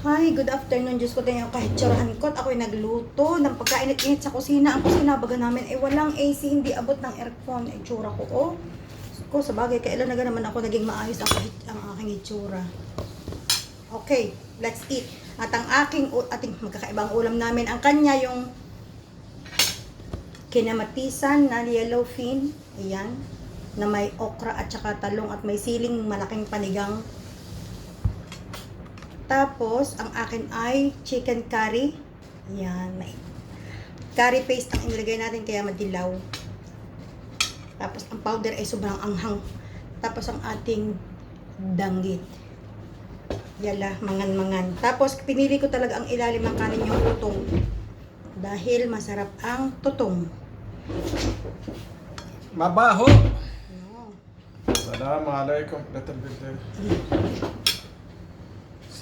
Hi, good afternoon. Diyos ko tayo kahit tsurahan ko at ako'y nagluto ng pagkainit-init sa kusina. Ang kusina baga namin ay walang AC, hindi abot ng aircon. Ay, tsura ko, oh. Ko, sa bagay, kailan na naman ako naging maayos ang aking itsura. Okay, let's eat. At ang ating magkakaibang ulam namin, ang kanya yung kinamatisan na yellowfin. Ayan. Na may okra at saka talong at may siling malaking panigang. Tapos, ang akin ay chicken curry. Ayan, may curry paste ang inilagay natin kaya madilaw. Tapos, ang powder ay sobrang anghang. Tapos, ang ating danggit. Yala, mangan-mangan. Tapos, pinili ko talaga ang ilalim ng kanin yung tutong. Dahil masarap ang tutong. Mabaho! No. Assalamualaikum.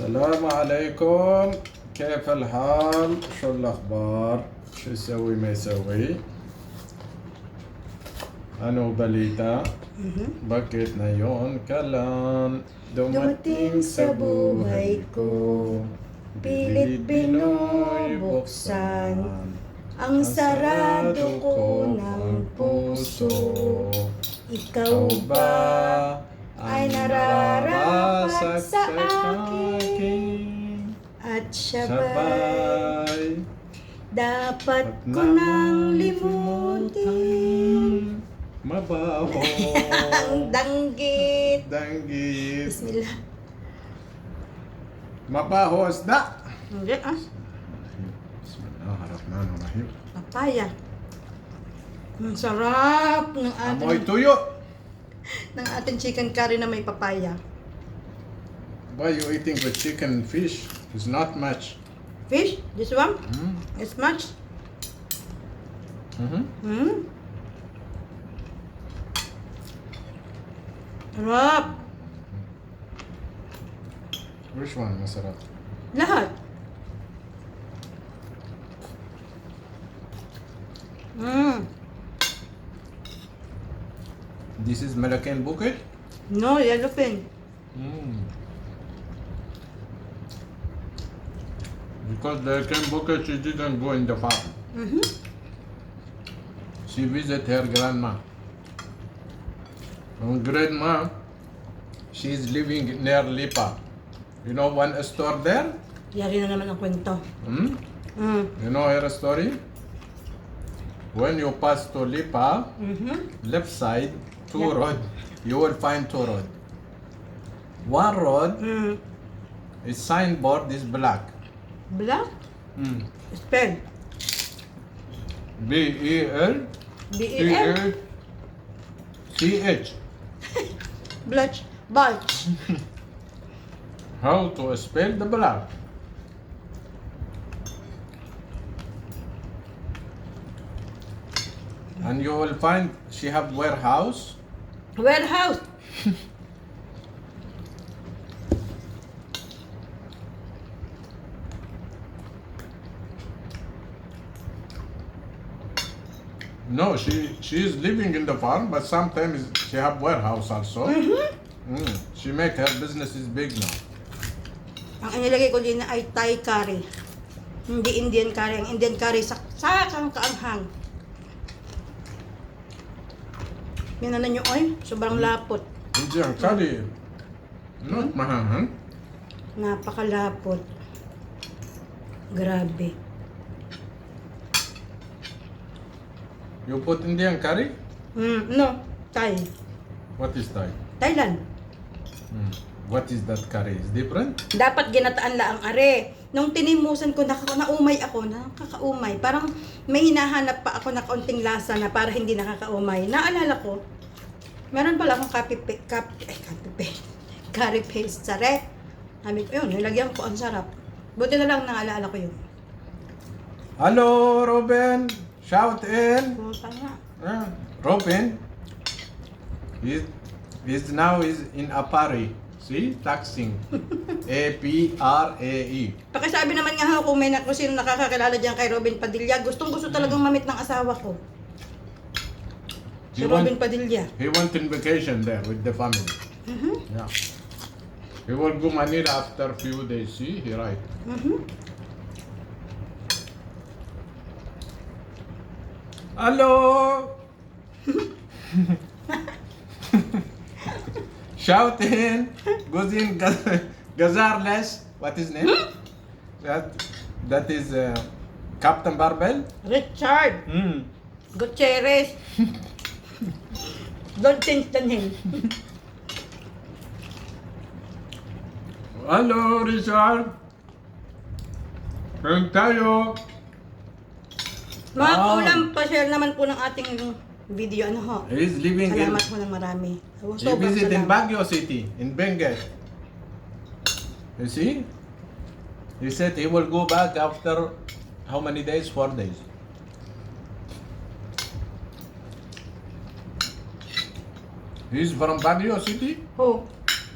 السلام عليكم، كيف الحال؟ شو الأخبار؟ شو يسوي ما يسوي؟ أنا وبليتا bakit na yon kailan dumating sa buhay ko, pilit binubuksan Ang sarado ko ng puso. Ikaw ba ay nararapat sa akin? At siya ba'y dapat ko nang limutin? Mabaho. Ang danggit. Danggit. Bismillah. Mabaho isda. Hindi ah. Bismillahirrahmanirrahim. Papaya. Ang sarap ng ating, Amoy tuyo. ng ating chicken curry na may papaya. Why you eating with chicken and fish? It's not much. Fish? This one? Mm. It's much. Mm-hmm. Sarap. Which one masarap? Lahat. This is Malacan bucket? No, yellowfin. Mm. Because the Malacan bucket, she didn't go in the farm. She visit her grandma. And grandma, she is living near Lipa. You know one store there? Yari na naman ang kwento. Hmm? You know her story? When you pass to Lipa, left side, two road, you will find two road. One road is signboard is black. Black? Mm. Spell. B-E-L B-E-L. C-H. Blatch. Bulge. How to spell the black? And you will find she have warehouse. Warehouse. No, she is living in the farm, but sometimes she have warehouse also. She make her business is big now. Ang inilagay ko din ay Thai curry. Hindi Indian curry. Ang Indian curry sakang kaanghang. Yan na nyo, oy. Sobrang lapot. Indian curry, not mahal. Napakalapot. Grabe. You put Indian curry? No. Thai. What is that? Thailand. What is that curry? Is different? Dapat ginataan la ang are. Nung tinimusan ko, naumay ako, nakakaumay. Parang may hinahanap pa ako na kaunting lasa na para hindi nakakaumay. Naalala ko, meron pala akong curry paste sa ref. Sabi ko yun, nilagyan ko, ang sarap. Buti na lang naalala ko yun. Hello, Robin. Shout in. Puta nga. Robin. He's now is in Apari. See? Taxing. A-P-R-A-E. Pakisabi naman nga ako kung sino nakakakilala dyan kay Robin Padilla. Gustong gusto talagang mamit ng asawa ko. Si Robin Padilla. He went in vacation there with the family. Yeah. He will go Manila after few days. See, he right. Hello. Shouting. Goes in Gazarles. What is name? That is Captain Barbell. Richard Gutierrez. Don't change the name. Hello, Richard. Kain tayo. Mga Wow. kulang, pa-share naman po ng ating video. Ano ho? He's living in. Salamat po ng marami. He visit in Baguio City, in Benguet. You see? He said he will go back after how many days? 4 days. He's from Baguio City. Oh,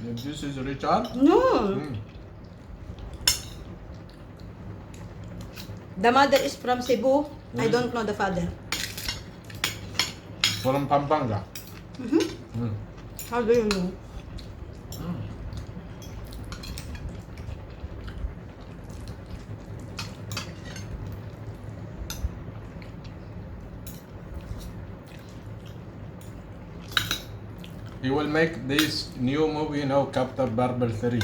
This is Richard. no. Hmm. The mother is from Cebu. I don't know the father. From Pampanga. Hmm. How do you know? He will make this new movie now, Captain Barbell 3.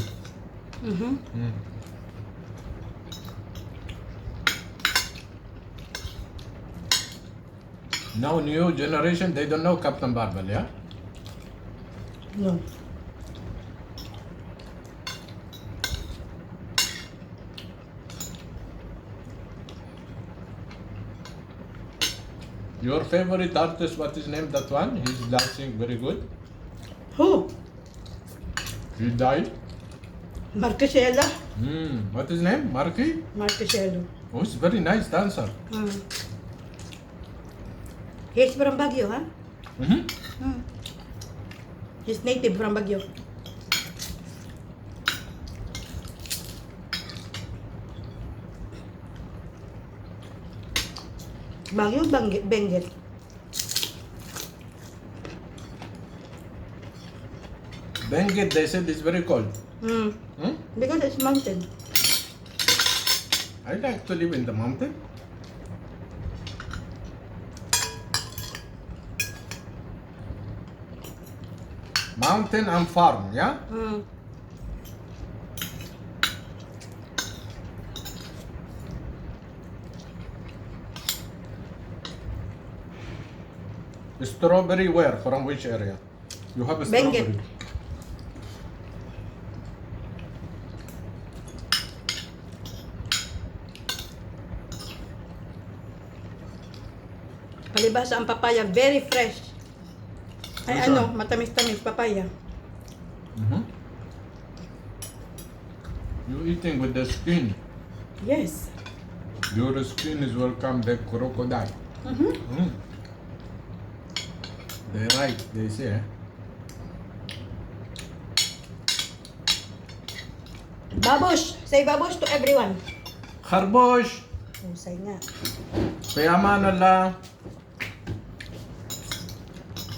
Now new generation, they don't know Captain Barbell, yeah? No. Your favorite artist, what is name that one? He's dancing very good. Who? He died. Marquesela. What is name? Marky? Marqueselo. Oh, he's very nice dancer. He's from Baguio, huh? Mm-hmm. He's native from Baguio. Baguio, Benguet. Benguet, they said it's very cold. Because it's mountain. I like to live in the mountain. Mountain and farm, yeah? Strawberry where? From which area? You have a strawberry. Benguet. Palibhasa ang papaya, very fresh. Ay Which ano, one? matamis-tamis papaya. You eating with the skin. Yes. Your skin is welcome the crocodile. They right, they say. Babush! Say babush to everyone. Kharbosh! Oh, say nga. Fi aman Allah.